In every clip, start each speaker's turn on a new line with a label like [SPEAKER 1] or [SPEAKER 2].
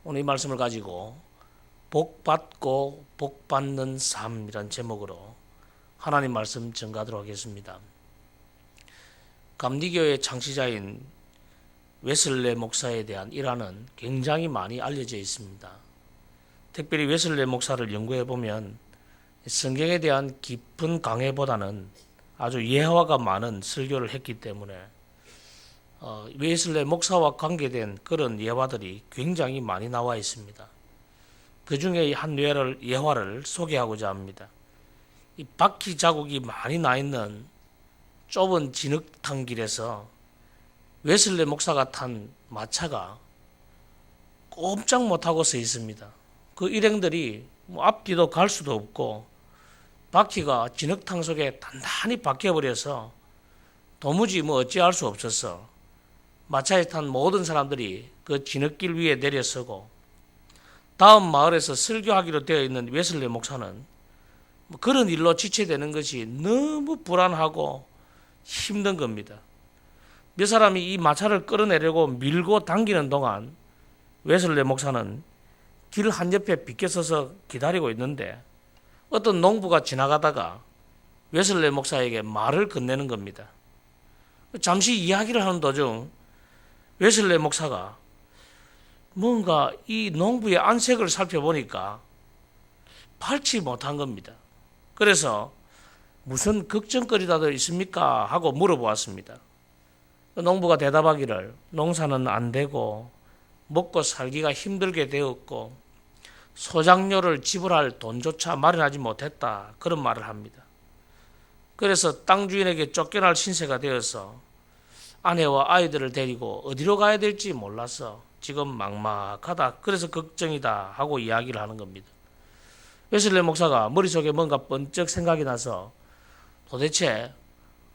[SPEAKER 1] 오늘 이 말씀을 가지고 복받고 복받는 삶이란 제목으로 하나님 말씀 전가하도록 하겠습니다. 감리교의 창시자인 웨슬레 목사에 대한 일화는 굉장히 많이 알려져 있습니다. 특별히 웨슬레 목사를 연구해 보면 성경에 대한 깊은 강해보다는 아주 예화가 많은 설교를 했기 때문에 웨슬레 목사와 관계된 그런 예화들이 굉장히 많이 나와 있습니다. 그 중에 한 예화를 소개하고자 합니다. 이 바퀴 자국이 많이 나 있는 좁은 진흙탕 길에서 웨슬레 목사가 탄 마차가 꼼짝 못하고 서 있습니다. 그 일행들이 앞뒤도 갈 수도 없고 바퀴가 진흙탕 속에 단단히 박혀버려서 도무지 어찌할 수 없어서 마차에 탄 모든 사람들이 그 진흙길 위에 내려서고 다음 마을에서 설교하기로 되어 있는 웨슬레 목사는 그런 일로 지체되는 것이 너무 불안하고 힘든 겁니다. 몇 사람이 이 마차를 끌어내려고 밀고 당기는 동안 웨슬레 목사는 길 한옆에 비껴서서 기다리고 있는데 어떤 농부가 지나가다가 웨슬레 목사에게 말을 건네는 겁니다. 잠시 이야기를 하는 도중 웨슬레 목사가 뭔가 이 농부의 안색을 살펴보니까 밝지 못한 겁니다. 그래서 무슨 걱정거리라도 있습니까? 하고 물어보았습니다. 농부가 대답하기를 농사는 안 되고 먹고 살기가 힘들게 되었고 소장료를 지불할 돈조차 마련하지 못했다. 그런 말을 합니다. 그래서 땅 주인에게 쫓겨날 신세가 되어서 아내와 아이들을 데리고 어디로 가야 될지 몰라서 지금 막막하다. 그래서 걱정이다 하고 이야기를 하는 겁니다. 웨슬레 목사가 머릿속에 뭔가 번쩍 생각이 나서 도대체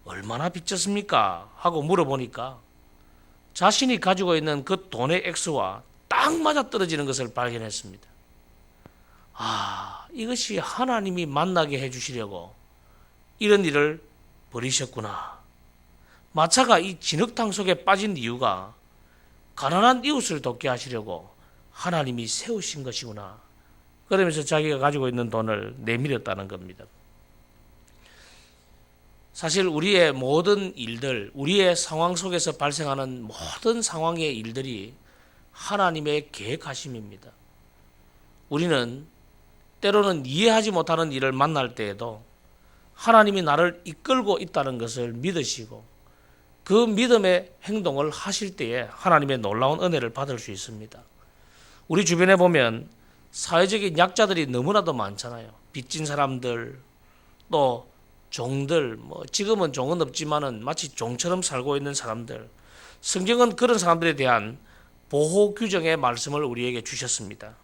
[SPEAKER 1] 얼마나 빚졌습니까? 하고 물어보니까 자신이 가지고 있는 그 돈의 액수와 딱 맞아떨어지는 것을 발견했습니다. 이것이 하나님이 만나게 해주시려고 이런 일을 벌이셨구나. 마차가 이 진흙탕 속에 빠진 이유가 가난한 이웃을 돕게 하시려고 하나님이 세우신 것이구나. 그러면서 자기가 가지고 있는 돈을 내밀었다는 겁니다. 사실 우리의 모든 일들, 우리의 상황 속에서 발생하는 모든 상황의 일들이 하나님의 계획하심입니다. 우리는 때로는 이해하지 못하는 일을 만날 때에도 하나님이 나를 이끌고 있다는 것을 믿으시고 그 믿음의 행동을 하실 때에 하나님의 놀라운 은혜를 받을 수 있습니다. 우리 주변에 보면 사회적인 약자들이 너무나도 많잖아요. 빚진 사람들, 또 종들, 지금은 종은 없지만은 마치 종처럼 살고 있는 사람들. 성경은 그런 사람들에 대한 보호 규정의 말씀을 우리에게 주셨습니다.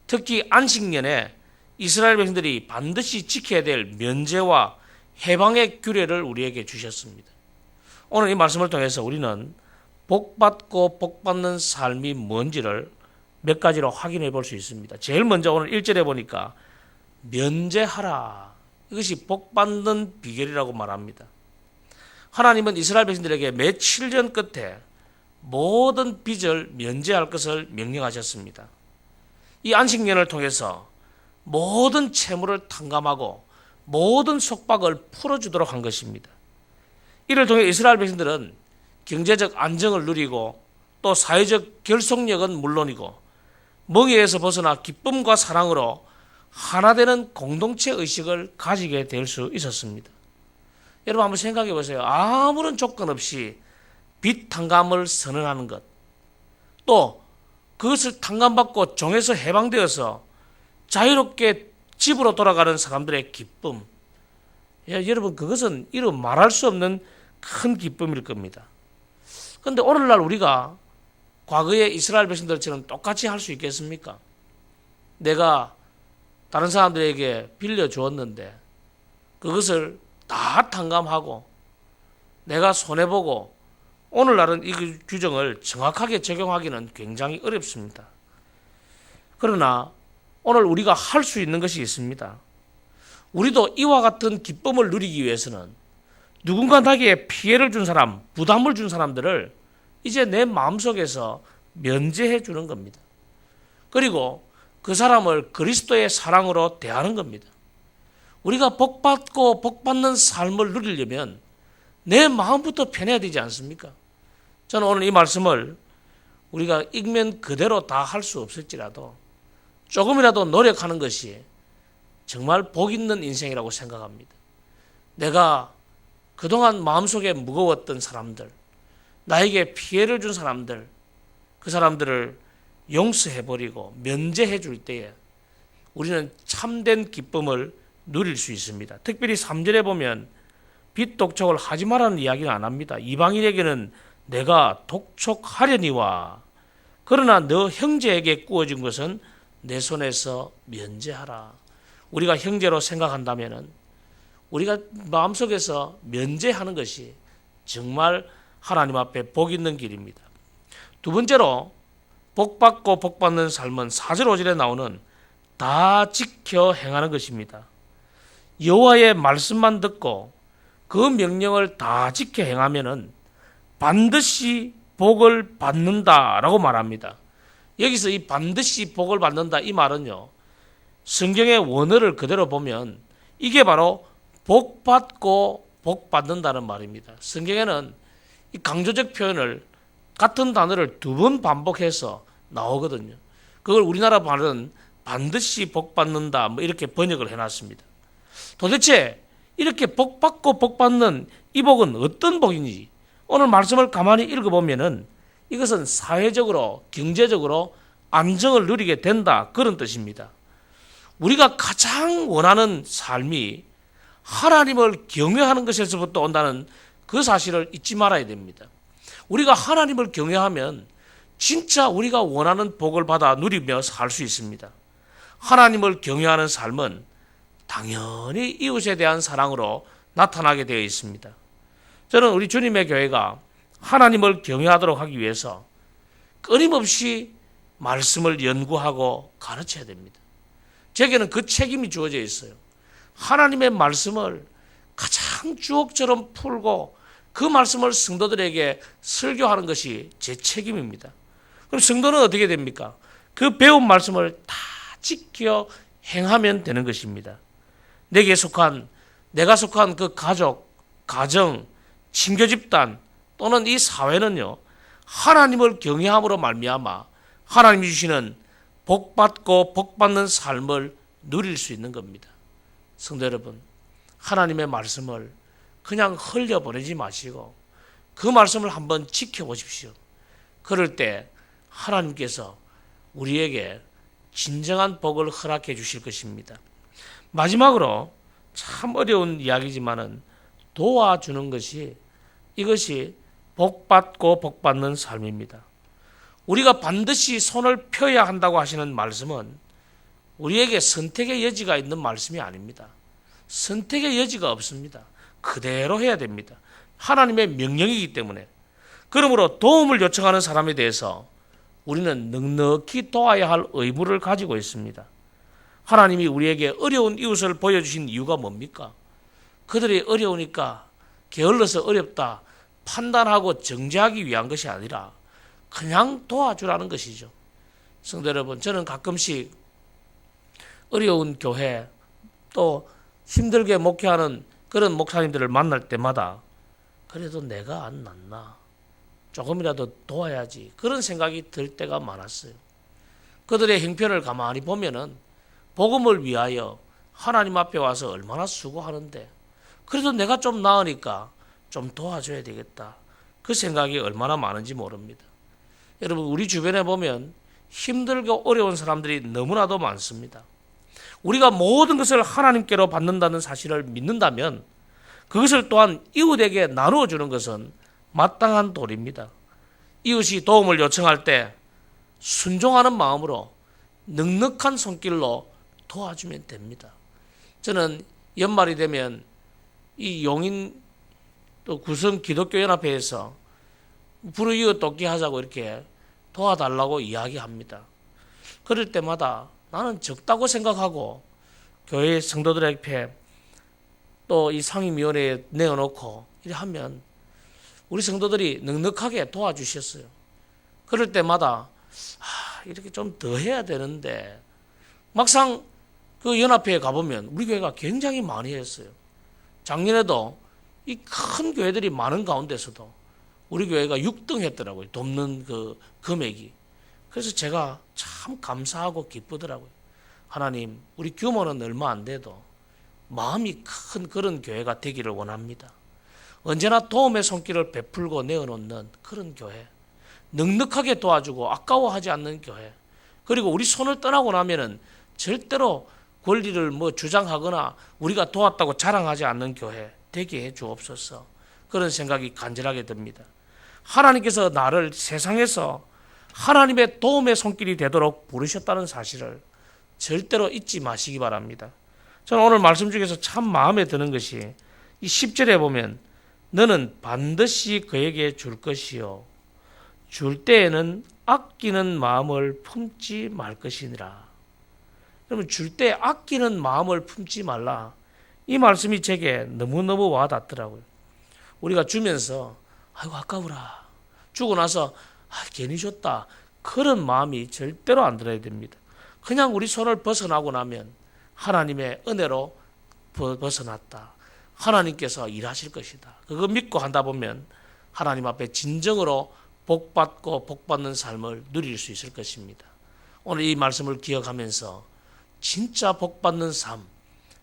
[SPEAKER 1] 특히 안식년에 이스라엘 백성들이 반드시 지켜야 될 면제와 해방의 규례를 우리에게 주셨습니다. 오늘 이 말씀을 통해서 우리는 복받고 복받는 삶이 뭔지를 몇 가지로 확인해 볼 수 있습니다. 제일 먼저 오늘 1절에 보니까 면제하라. 이것이 복받는 비결이라고 말합니다. 하나님은 이스라엘 백성들에게 매 7년 끝에 모든 빚을 면제할 것을 명령하셨습니다. 이 안식년을 통해서 모든 채무를 탕감하고 모든 속박을 풀어주도록 한 것입니다. 이를 통해 이스라엘 백성들은 경제적 안정을 누리고 또 사회적 결속력은 물론이고 멍에에서 벗어나 기쁨과 사랑으로 하나 되는 공동체 의식을 가지게 될 수 있었습니다. 여러분 한번 생각해 보세요. 아무런 조건 없이 빚 탕감을 선언하는 것, 또 그것을 탕감받고 종에서 해방되어서 자유롭게 집으로 돌아가는 사람들의 기쁨. 여러분 그것은 이루 말할 수 없는 큰 기쁨일 겁니다. 그런데 오늘날 우리가 과거의 이스라엘 백성들처럼 똑같이 할 수 있겠습니까? 내가 다른 사람들에게 빌려주었는데 그것을 다 탕감하고 내가 손해보고 오늘날은 이 규정을 정확하게 적용하기는 굉장히 어렵습니다. 그러나 오늘 우리가 할 수 있는 것이 있습니다. 우리도 이와 같은 기쁨을 누리기 위해서는 누군가에게 피해를 준 사람, 부담을 준 사람들을 이제 내 마음속에서 면제해 주는 겁니다. 그리고 그 사람을 그리스도의 사랑으로 대하는 겁니다. 우리가 복받고 복받는 삶을 누리려면 내 마음부터 편해야 되지 않습니까? 저는 오늘 이 말씀을 우리가 읽면 그대로 다 할 수 없을지라도 조금이라도 노력하는 것이 정말 복 있는 인생이라고 생각합니다. 내가 그동안 마음속에 무거웠던 사람들, 나에게 피해를 준 사람들, 그 사람들을 용서해버리고 면제해 줄 때에 우리는 참된 기쁨을 누릴 수 있습니다. 특별히 3절에 보면 빚독촉을 하지 말라는 이야기는 안 합니다. 이방인에게는 내가 독촉하려니와 그러나 너 형제에게 구워진 것은 내 손에서 면제하라. 우리가 형제로 생각한다면 우리가 마음속에서 면제하는 것이 정말 하나님 앞에 복 있는 길입니다. 두 번째로 복받고 복받는 삶은 4절 5절에 나오는 다 지켜 행하는 것입니다. 여호와의 말씀만 듣고 그 명령을 다 지켜 행하면은 반드시 복을 받는다라고 말합니다. 여기서 이 반드시 복을 받는다 이 말은요, 성경의 원어를 그대로 보면 이게 바로 복받고 복받는다는 말입니다. 성경에는 이 강조적 표현을 같은 단어를 2번 반복해서 나오거든요. 그걸 우리나라 말은 반드시 복받는다 뭐 이렇게 번역을 해놨습니다. 도대체 이렇게 복받고 복받는 이 복은 어떤 복인지 오늘 말씀을 가만히 읽어보면은 이것은 사회적으로 경제적으로 안정을 누리게 된다 그런 뜻입니다. 우리가 가장 원하는 삶이 하나님을 경외하는 것에서부터 온다는 그 사실을 잊지 말아야 됩니다. 우리가 하나님을 경외하면 진짜 우리가 원하는 복을 받아 누리며 살 수 있습니다. 하나님을 경외하는 삶은 당연히 이웃에 대한 사랑으로 나타나게 되어 있습니다. 저는 우리 주님의 교회가 하나님을 경외하도록 하기 위해서 끊임없이 말씀을 연구하고 가르쳐야 됩니다. 제게는 그 책임이 주어져 있어요. 하나님의 말씀을 가장 주옥처럼 풀고 그 말씀을 성도들에게 설교하는 것이 제 책임입니다. 그럼 성도는 어떻게 됩니까? 그 배운 말씀을 다 지켜 행하면 되는 것입니다. 내가 속한 그 가족, 가정, 친교 집단 또는 이 사회는요, 하나님을 경외함으로 말미암아 하나님이 주시는 복받고 복받는 삶을 누릴 수 있는 겁니다. 성도 여러분, 하나님의 말씀을 그냥 흘려보내지 마시고 그 말씀을 한번 지켜보십시오. 그럴 때 하나님께서 우리에게 진정한 복을 허락해 주실 것입니다. 마지막으로 참 어려운 이야기지만은 도와주는 것이 이것이 복받고 복받는 삶입니다. 우리가 반드시 손을 펴야 한다고 하시는 말씀은 우리에게 선택의 여지가 있는 말씀이 아닙니다. 선택의 여지가 없습니다. 그대로 해야 됩니다. 하나님의 명령이기 때문에. 그러므로 도움을 요청하는 사람에 대해서 우리는 넉넉히 도와야 할 의무를 가지고 있습니다. 하나님이 우리에게 어려운 이웃을 보여주신 이유가 뭡니까? 그들이 어려우니까 게을러서 어렵다 판단하고 정죄하기 위한 것이 아니라 그냥 도와주라는 것이죠. 성도 여러분, 저는 가끔씩 어려운 교회 또 힘들게 목회하는 그런 목사님들을 만날 때마다 그래도 내가 안 낫나? 조금이라도 도와야지. 그런 생각이 들 때가 많았어요. 그들의 형편을 가만히 보면은 복음을 위하여 하나님 앞에 와서 얼마나 수고하는데 그래도 내가 좀 나으니까 좀 도와줘야 되겠다. 그 생각이 얼마나 많은지 모릅니다. 여러분, 우리 주변에 보면 힘들고 어려운 사람들이 너무나도 많습니다. 우리가 모든 것을 하나님께로 받는다는 사실을 믿는다면 그것을 또한 이웃에게 나누어 주는 것은 마땅한 도리입니다. 이웃이 도움을 요청할 때 순종하는 마음으로 넉넉한 손길로 도와주면 됩니다. 저는 연말이 되면 이 용인 또 구성 기독교연합회에서 불우이웃 돕기 하자고 이렇게 도와달라고 이야기합니다. 그럴 때마다 나는 적다고 생각하고 교회 성도들 앞에 또 이 상임위원회에 내어놓고 이렇게 하면 우리 성도들이 넉넉하게 도와주셨어요. 그럴 때마다 이렇게 좀 더 해야 되는데 막상 그 연합회에 가보면 우리 교회가 굉장히 많이 했어요. 작년에도 이 큰 교회들이 많은 가운데서도 우리 교회가 6등 했더라고요. 돕는 그 금액이. 그래서 제가 참 감사하고 기쁘더라고요. 하나님, 우리 규모는 얼마 안 돼도 마음이 큰 그런 교회가 되기를 원합니다. 언제나 도움의 손길을 베풀고 내어놓는 그런 교회, 넉넉하게 도와주고 아까워하지 않는 교회, 그리고 우리 손을 떠나고 나면은 절대로 권리를 뭐 주장하거나 우리가 도왔다고 자랑하지 않는 교회 되게 해 주옵소서. 그런 생각이 간절하게 듭니다. 하나님께서 나를 세상에서 하나님의 도움의 손길이 되도록 부르셨다는 사실을 절대로 잊지 마시기 바랍니다. 저는 오늘 말씀 중에서 참 마음에 드는 것이 이 10절에 보면 너는 반드시 그에게 줄 것이요 줄 때에는 아끼는 마음을 품지 말 것이니라. 그러면 줄 때 아끼는 마음을 품지 말라. 이 말씀이 제게 너무너무 와닿더라고요. 우리가 주면서 아이고 아까워라. 주고 나서 괜히 줬다. 그런 마음이 절대로 안 들어야 됩니다. 그냥 우리 손을 벗어나고 나면 하나님의 은혜로 벗어났다. 하나님께서 일하실 것이다. 그거 믿고 한다 보면 하나님 앞에 진정으로 복받고 복받는 삶을 누릴 수 있을 것입니다. 오늘 이 말씀을 기억하면서 진짜 복받는 삶,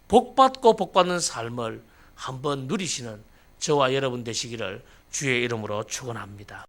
[SPEAKER 1] 복받고 복받는 삶을 한번 누리시는 저와 여러분 되시기를 주의 이름으로 축원합니다.